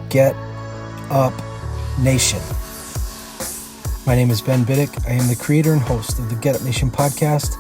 Get Up Nation. My name is Ben Biddick. I am the creator and host of the Get Up Nation podcast,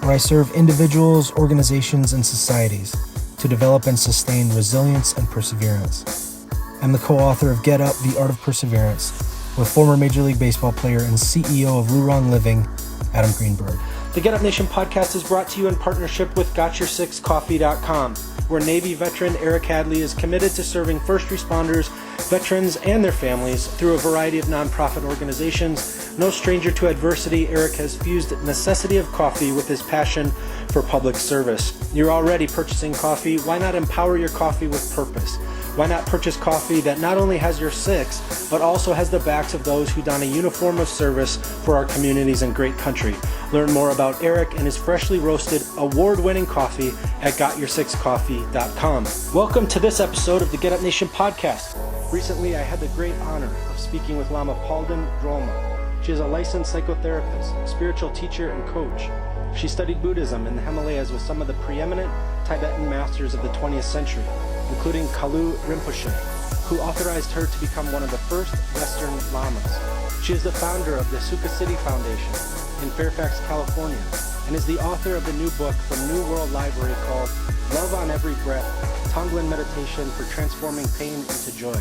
where I serve individuals, organizations, and societies to develop and sustain resilience and perseverance. I'm the co-author of Get Up, The Art of Perseverance, with former Major League Baseball player and CEO of Lurong Living, Adam Greenberg. The Get Up Nation podcast is brought to you in partnership with GotYourSixCoffee.com, where Navy veteran Eric Hadley is committed to serving first responders, veterans, and their families through a variety of nonprofit organizations. No stranger to adversity, Eric has fused necessity of coffee with his passion for public service. You're already purchasing coffee. Why not empower your coffee with purpose? Why not purchase coffee that not only has your six, but also has the backs of those who don a uniform of service for our communities and great country? Learn more about Eric and his freshly roasted, award-winning coffee at GotYourSixCoffee.com. Welcome to this episode of the Get Up Nation podcast. Recently, I had the great honor of speaking with Lama Palden Drolma. She is a licensed psychotherapist, spiritual teacher, and coach. She studied Buddhism in the Himalayas with some of the preeminent Tibetan masters of the 20th century, including Kalu Rinpoche, who authorized her to become one of the first Western lamas. She is the founder of the Sukhasiddhi Foundation in Fairfax, California, and is the author of the new book from New World Library called Love on Every Breath, Tonglen Meditation for Transforming Pain into Joy.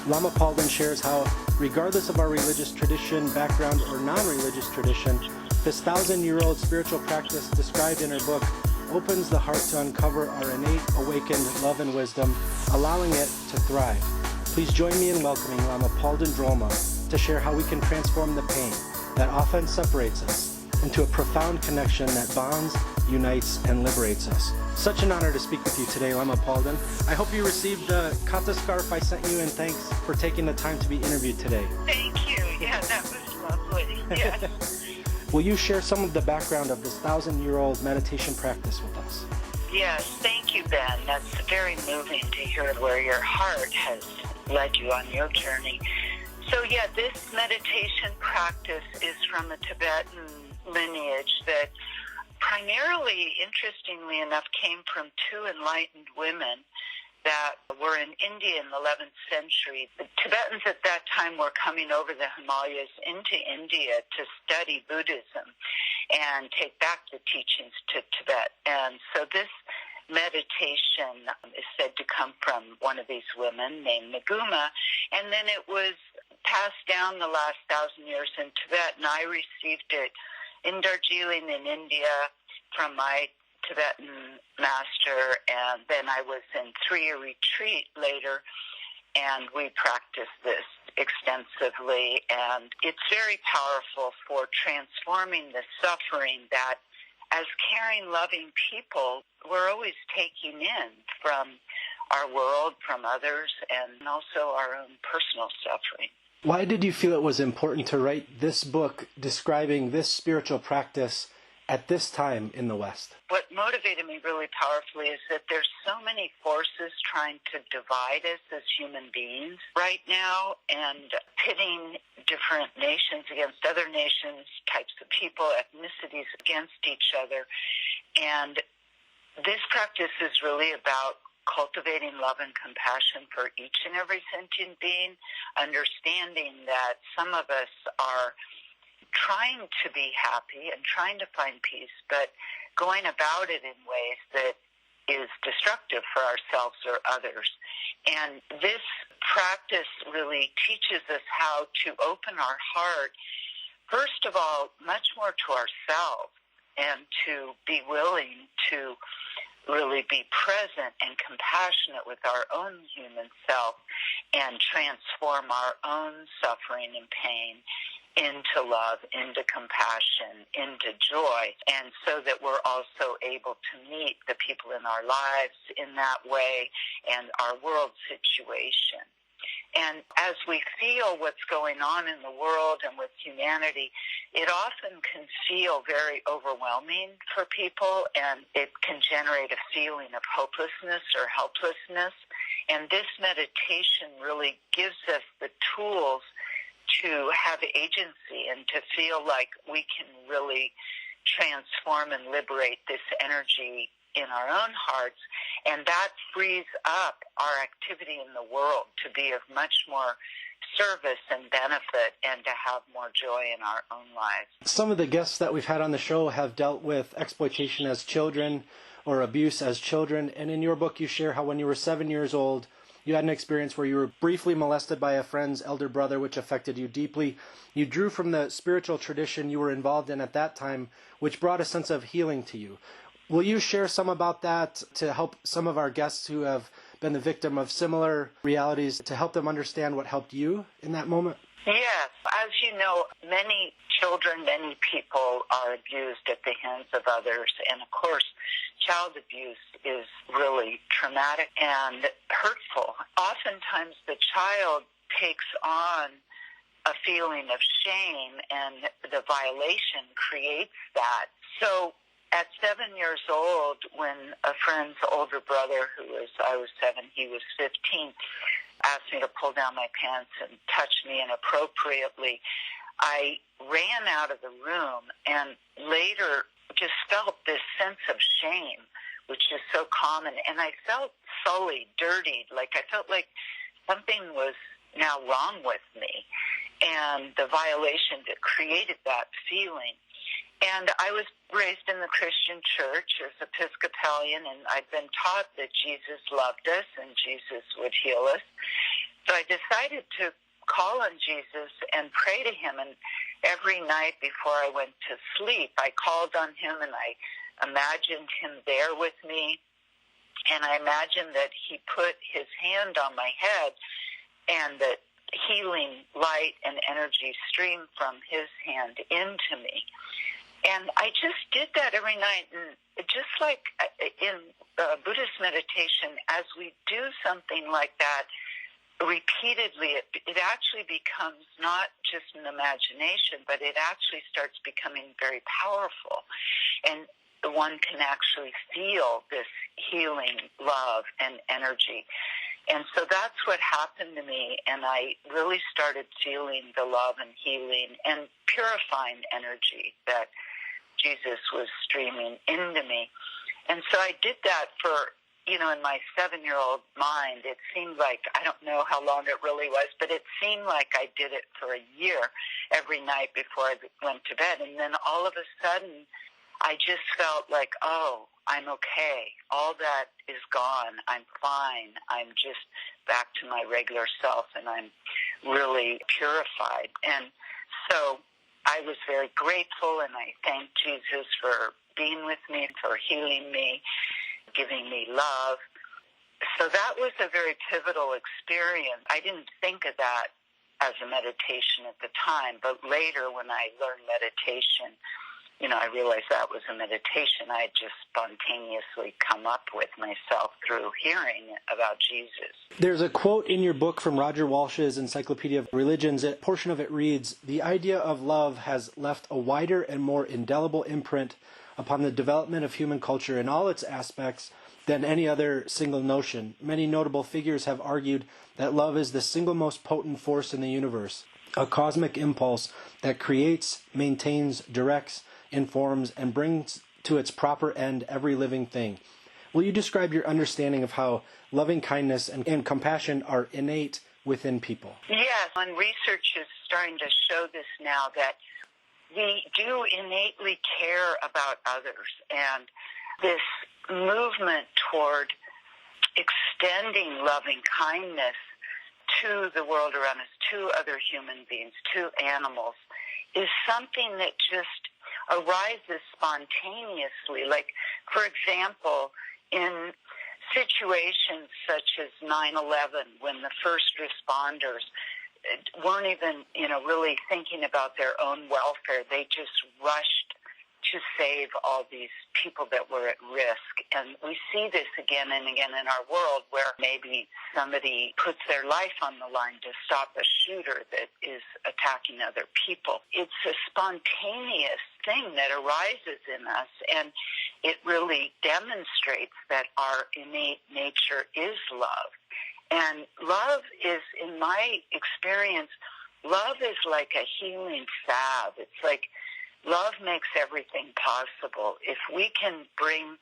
Lama Palden shares how, regardless of our religious tradition, background, or non-religious tradition, this 1,000-year-old spiritual practice described in her book opens the heart to uncover our innate, awakened love and wisdom, allowing it to thrive. Please join me in welcoming Lama Palden Drolma to share how we can transform the pain that often separates us into a profound connection that bonds, unites, and liberates us. Such an honor to speak with you today, Lama Palden. I hope you received the kata scarf I sent you, and thanks for taking the time to be interviewed today. Thank you. Yeah, that was lovely. Yeah. Will you share some of the background of this 1,000-year-old meditation practice with us? Yes, thank you, Ben. That's very moving to hear where your heart has led you on your journey. So yeah, this meditation practice is from a Tibetan lineage that primarily, interestingly enough, came from two enlightened women that were in India in the 11th century. The Tibetans at that time were coming over the Himalayas into India to study Buddhism and take back the teachings to Tibet. And so this meditation is said to come from one of these women named Naguma, and then it was passed down the last 1,000 years in Tibet, and I received it in Darjeeling in India from my Tibetan master, and then I was in three-year retreat later, and we practiced this extensively, and it's very powerful for transforming the suffering that, as caring, loving people, we're always taking in from our world, from others, and also our own personal suffering. Why did you feel it was important to write this book describing this spiritual practice at this time in the West? What motivated me really powerfully is that there's so many forces trying to divide us as human beings right now, and pitting different nations against other nations, types of people, ethnicities against each other. And this practice is really about cultivating love and compassion for each and every sentient being, understanding that some of us are trying to be happy and trying to find peace, but going about it in ways that is destructive for ourselves or others. And this practice really teaches us how to open our heart, first of all, much more to ourselves, and to be willing to really be present and compassionate with our own human self and transform our own suffering and pain into love, into compassion, into joy, and so that we're also able to meet the people in our lives in that way and our world situation. And as we feel what's going on in the world and with humanity, it often can feel very overwhelming for people, and it can generate a feeling of hopelessness or helplessness. And this meditation really gives us the tools to have agency and to feel like we can really transform and liberate this energy in our own hearts And that frees up our activity in the world to be of much more service and benefit and to have more joy in our own lives. Some of the guests that we've had on the show have dealt with exploitation as children or abuse as children. And in your book, you share how when you were 7 years old, you had an experience where you were briefly molested by a friend's elder brother, which affected you deeply. You drew from the spiritual tradition you were involved in at that time, which brought a sense of healing to you. Will you share some about that to help some of our guests who have been the victim of similar realities, to help them understand what helped you in that moment? Yes. As you know, many children, many people are abused at the hands of others. And of course, child abuse is really traumatic and hurtful. Oftentimes the child takes on a feeling of shame, and the violation creates that. So at 7 years old, when a friend's older brother, I was 7, he was 15, asked me to pull down my pants and touch me inappropriately, I ran out of the room and later just felt this sense of shame, which is so common. And I felt sullied, dirtied, like I felt like something was now wrong with me. And the violation that created that feeling. And I was raised in the Christian church as Episcopalian, and I'd been taught that Jesus loved us and Jesus would heal us. So I decided to call on Jesus and pray to him. And every night before I went to sleep, I called on him and I imagined him there with me. And I imagined that he put his hand on my head and that healing light and energy streamed from his hand into me. And I just did that every night. And just like in Buddhist meditation, as we do something like that repeatedly, it actually becomes not just an imagination, but it actually starts becoming very powerful. And one can actually feel this healing love and energy. And so that's what happened to me, and I really started feeling the love and healing and purifying energy that Jesus was streaming into me. And so I did that for, in my 7-year-old mind, it seemed like, I don't know how long it really was, but it seemed like I did it for a year every night before I went to bed. And then all of a sudden, I just felt like, oh, I'm okay. All that is gone. I'm fine. I'm just back to my regular self, and I'm really purified. And so I was very grateful, and I thanked Jesus for being with me, for healing me, giving me love. So that was a very pivotal experience. I didn't think of that as a meditation at the time, but later when I learned meditation, I realized that was a meditation I had just spontaneously come up with myself through hearing about Jesus. There's a quote in your book from Roger Walsh's Encyclopedia of Religions. A portion of it reads, "The idea of love has left a wider and more indelible imprint upon the development of human culture in all its aspects than any other single notion. Many notable figures have argued that love is the single most potent force in the universe, a cosmic impulse that creates, maintains, directs, informs, and brings to its proper end every living thing." Will you describe your understanding of how loving kindness and compassion are innate within people? Yes, and research is starting to show this now, that we do innately care about others. And this movement toward extending loving kindness to the world around us, to other human beings, to animals, is something that just arises spontaneously. Like, for example, in situations such as 9/11, when the first responders weren't even, really thinking about their own welfare, they just rushed to save all these people that were at risk. And we see this again and again in our world, where maybe somebody puts their life on the line to stop a shooter that is attacking other people. It's a spontaneous thing that arises in us, and it really demonstrates that our innate nature is love. And love is, in my experience, love is like a healing salve. It's like love makes everything possible. If we can bring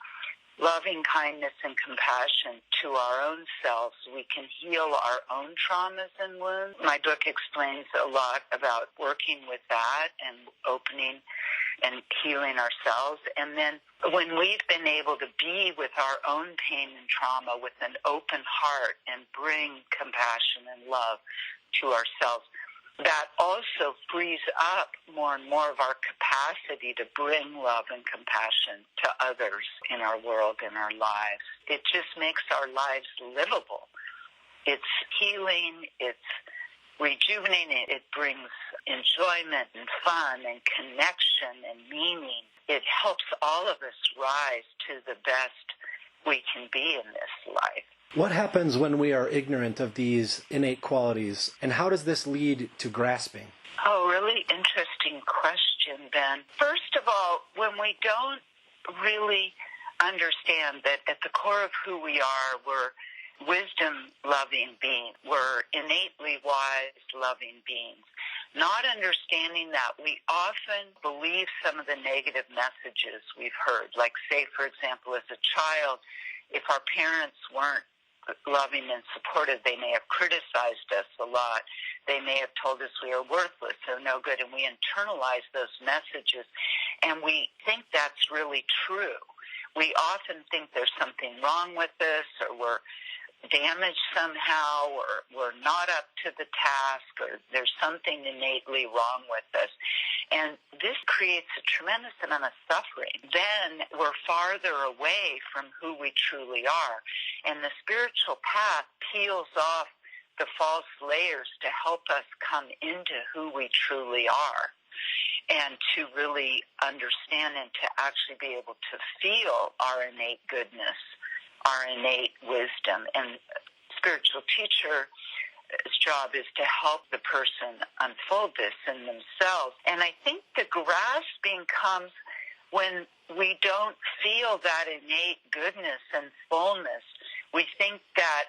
loving kindness and compassion to our own selves, we can heal our own traumas and wounds. My book explains a lot about working with that and opening and healing ourselves. And then when we've been able to be with our own pain and trauma with an open heart and bring compassion and love to ourselves, that also frees up more and more of our capacity to bring love and compassion to others in our world, in our lives. It just makes our lives livable. It's healing, it's rejuvenating, it brings enjoyment and fun and connection and meaning. It helps all of us rise to the best we can be in this life. What happens when we are ignorant of these innate qualities, and how does this lead to grasping? Oh, really interesting question, Ben. First of all, when we don't really understand that at the core of who we are, we're wisdom-loving beings. We're innately wise, loving beings. Not understanding that, we often believe some of the negative messages we've heard. Like, say, for example, as a child, if our parents weren't loving and supportive, they may have criticized us a lot. They may have told us we are worthless or no good, and we internalize those messages, and we think that's really true. We often think there's something wrong with us, or we're damaged somehow, or we're not up to the task, or there's something innately wrong with us. And this creates a tremendous amount of suffering. Then we're farther away from who we truly are. And the spiritual path peels off the false layers to help us come into who we truly are, and to really understand and to actually be able to feel our innate goodness, our innate wisdom. And spiritual teacher's job is to help the person unfold this in themselves. And I think the grasping comes when we don't feel that innate goodness and fullness. We think that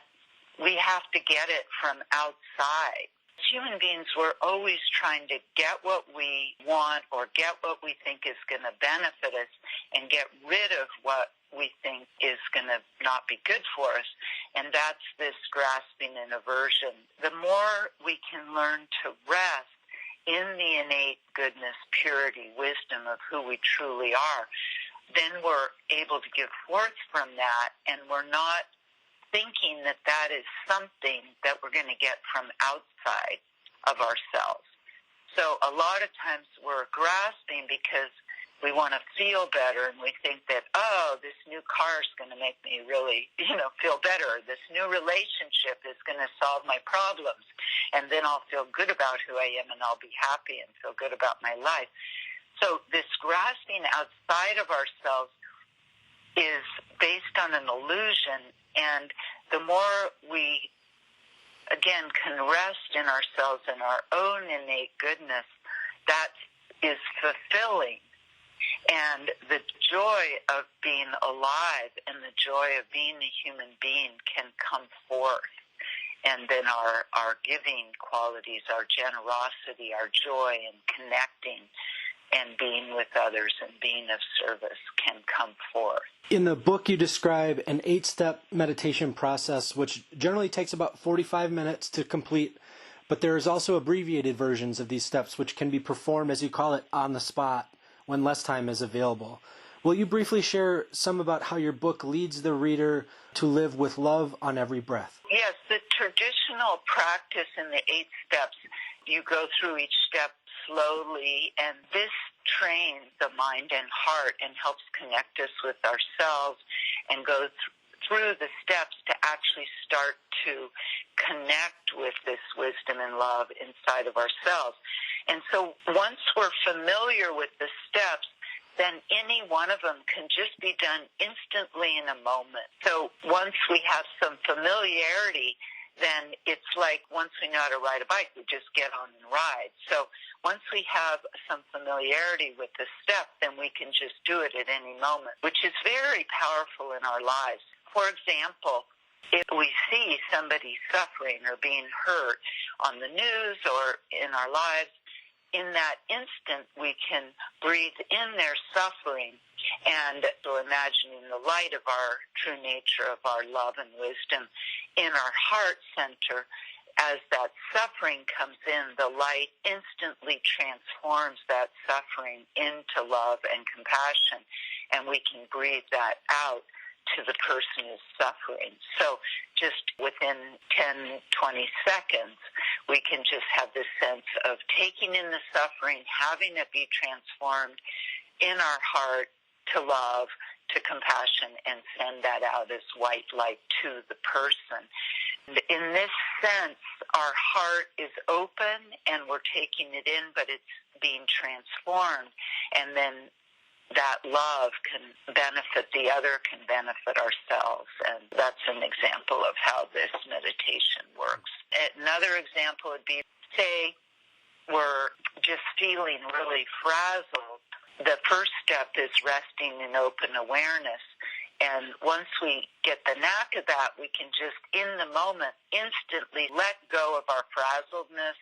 we have to get it from outside. As human beings, we're always trying to get what we want or get what we think is going to benefit us and get rid of what we think is going to not be good for us. And that's this grasping and aversion. The more we can learn to rest in the innate goodness, purity, wisdom of who we truly are, then we're able to give forth from that, and we're not thinking that that is something that we're going to get from outside of ourselves. So a lot of times we're grasping because we want to feel better, and we think that, oh, this new car is going to make me really, feel better. This new relationship is going to solve my problems, and then I'll feel good about who I am, and I'll be happy and feel good about my life. So this grasping outside of ourselves is based on an illusion, and the more we, again, can rest in ourselves and our own innate goodness, that is fulfilling. And the joy of being alive and the joy of being a human being can come forth. And then our giving qualities, our generosity, our joy and connecting and being with others and being of service can come forth. In the book, you describe an 8-step meditation process, which generally takes about 45 minutes to complete, but there is also abbreviated versions of these steps which can be performed, as you call it, on the spot when less time is available. Will you briefly share some about how your book leads the reader to live with love on every breath? Yes, the traditional practice in the 8 steps, you go through each step slowly, and this trains the mind and heart and helps connect us with ourselves and go through the steps to actually start to connect with this wisdom and love inside of ourselves. And so once we're familiar with the steps, then any one of them can just be done instantly in a moment. So once we have some familiarity, then it's like once we know how to ride a bike, we just get on and ride. So once we have some familiarity with the step, then we can just do it at any moment, which is very powerful in our lives. For example, if we see somebody suffering or being hurt on the news or in our lives, in that instant we can breathe in their suffering And so imagining the light of our true nature, of our love and wisdom in our heart center, as that suffering comes in, the light instantly transforms that suffering into love and compassion, and we can breathe that out to the person who's suffering. So just within 10, 20 seconds, we can just have this sense of taking in the suffering, having it be transformed in our heart to love, to compassion, and send that out as white light to the person. In this sense, our heart is open and we're taking it in, but it's being transformed. And then that love can benefit the other, can benefit ourselves. And that's an example of how this meditation works. Another example would be, say, we're just feeling really frazzled. The first step is resting in open awareness. And once we get the knack of that, we can just, in the moment, instantly let go of our frazzledness,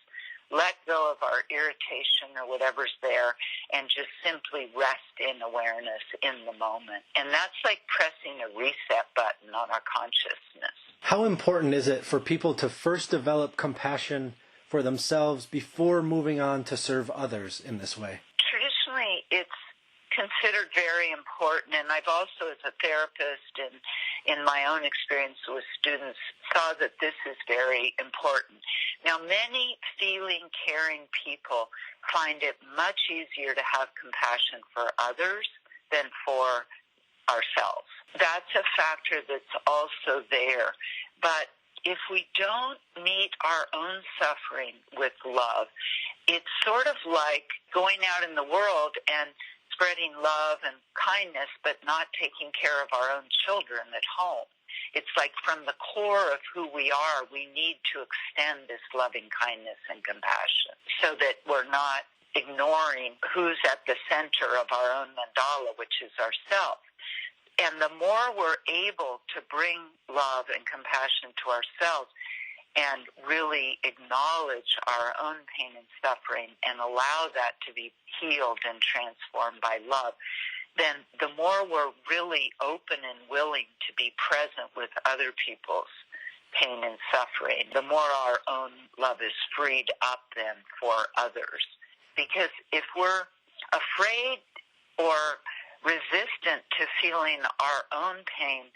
let go of our irritation or whatever's there, and just simply rest in awareness in the moment. And that's like pressing a reset button on our consciousness. How important is it for people to first develop compassion for themselves before moving on to serve others in this way? Traditionally, it's considered very important, and I've also, as a therapist and in my own experience with students, saw that this is very important. Now, many feeling, caring people find it much easier to have compassion for others than for ourselves. That's a factor that's also there. But if we don't meet our own suffering with love, it's sort of like going out in the world and spreading love and kindness, but not taking care of our own children at home. It's like from the core of who we are, we need to extend this loving kindness and compassion so that we're not ignoring who's at the center of our own mandala, which is ourself. And the more we're able to bring love and compassion to ourselves and really acknowledge our own pain and suffering and allow that to be healed and transformed by love, then the more we're really open and willing to be present with other people's pain and suffering, the more our own love is freed up then for others. Because if we're afraid or resistant to feeling our own pain,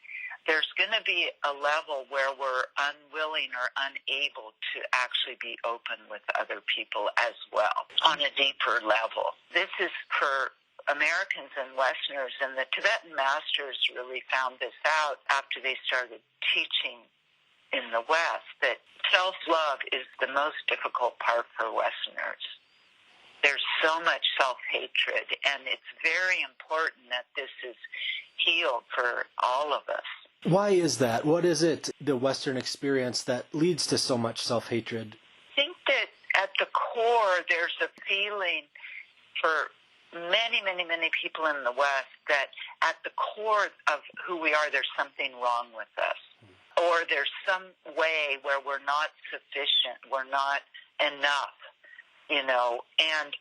there's going to be a level where we're unwilling or unable to actually be open with other people as well on a deeper level. This is for Americans and Westerners, and the Tibetan masters really found this out after they started teaching in the West, that self-love is the most difficult part for Westerners. There's so much self-hatred, and it's very important that this is healed for all of us. Why is that? What is it, the Western experience, that leads to so much self-hatred? I think that at the core, there's a feeling for many, many, many people in the West that at the core of who we are, there's something wrong with us. Or there's some way where we're not sufficient, we're not enough, you know. And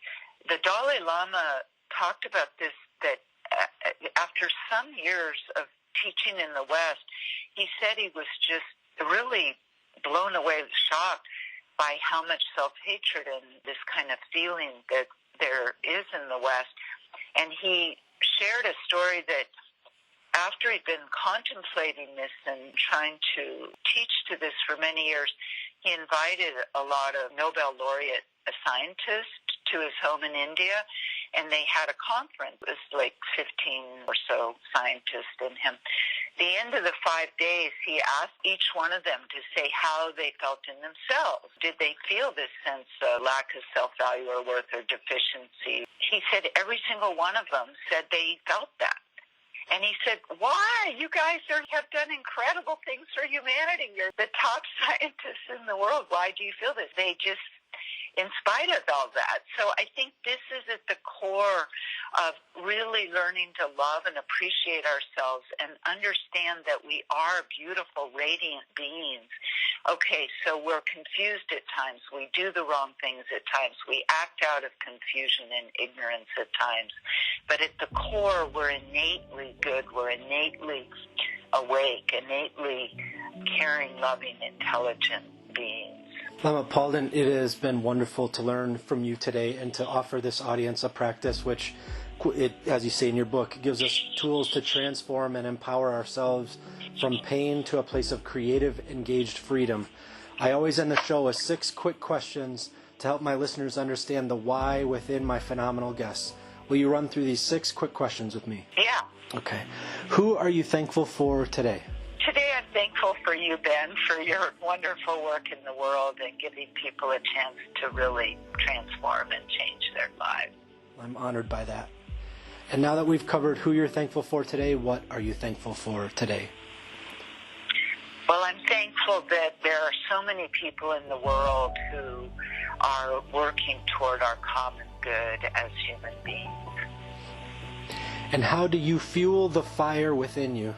the Dalai Lama talked about this, that after some years of teaching in the West, he said he was just really blown away, shocked by how much self-hatred and this kind of feeling that there is in the West. And he shared a story that after he'd been contemplating this and trying to teach to this for many years, he invited a lot of Nobel laureate scientists to his home in India, and they had a conference. It was like 15 or so scientists in him. The end of the 5 days, he asked each one of them to say how they felt in themselves. Did they feel this sense of lack of self-value or worth or deficiency? He said every single one of them said they felt that. And he said, why? You guys have done incredible things for humanity. You're the top scientists in the world. Why do you feel this? They just, in spite of all that. So I think this is at the core of really learning to love and appreciate ourselves and understand that we are beautiful, radiant beings. Okay, so we're confused at times. We do the wrong things at times. We act out of confusion and ignorance at times. But at the core, we're innately good. We're innately awake, innately caring, loving, intelligent beings. Lama Palden, it has been wonderful to learn from you today and to offer this audience a practice which, as you say in your book, gives us tools to transform and empower ourselves from pain to a place of creative, engaged freedom. I always end the show with 6 quick questions to help my listeners understand the why within my phenomenal guests. Will you run through these 6 quick questions with me? Yeah. Okay. Who are you thankful for today? Today I'm thankful for you, Ben, for your wonderful work in the world and giving people a chance to really transform and change their lives. I'm honored by that. And now that we've covered who you're thankful for today, what are you thankful for today? Well, I'm thankful that there are so many people in the world who are working toward our common good as human beings. And how do you fuel the fire within you?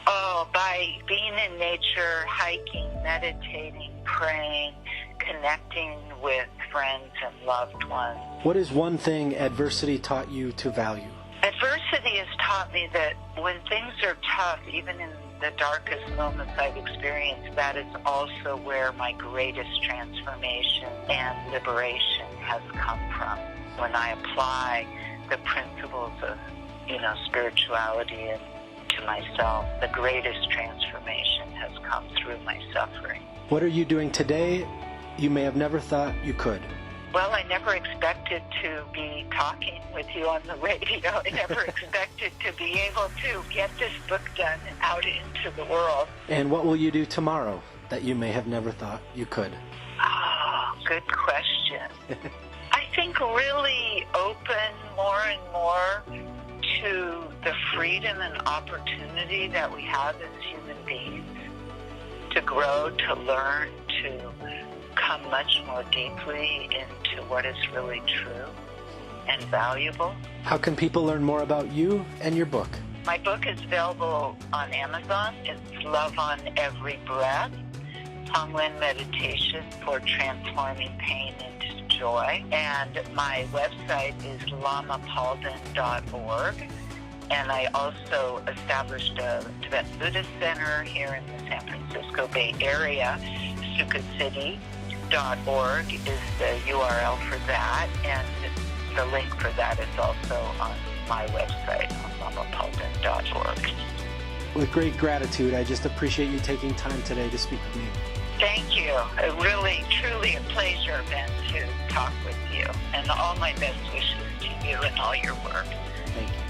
Oh, by being in nature, hiking, meditating, praying, connecting with friends and loved ones. What is one thing adversity taught you to value? Adversity has taught me that when things are tough, even in the darkest moments I've experienced, that is also where my greatest transformation and liberation has come from. When I apply the principles of, spirituality and to myself, the greatest transformation has come through my suffering. What are you doing today you may have never thought you could? Well, I never expected to be talking with you on the radio. I never expected to be able to get this book done and out into the world. And what will you do tomorrow that you may have never thought you could? Oh, good question. I think really open more and more to the freedom and opportunity that we have as human beings to grow, to learn, to come much more deeply into what is really true and valuable. How can people learn more about you and your book? My book is available on Amazon. It's Love on Every Breath, Tonglen Meditation for Transforming Pain into Joy. And my website is lamapalden.org. And I also established a Tibetan Buddhist Center here in the San Francisco Bay Area. Sukhasiddhi.org is the URL for that, and the link for that is also on my website, on lamapalden.org. With great gratitude, I just appreciate you taking time today to speak with me. Thank you. Really, truly a pleasure, Ben, to talk with you. And all my best wishes to you and all your work. Thank you.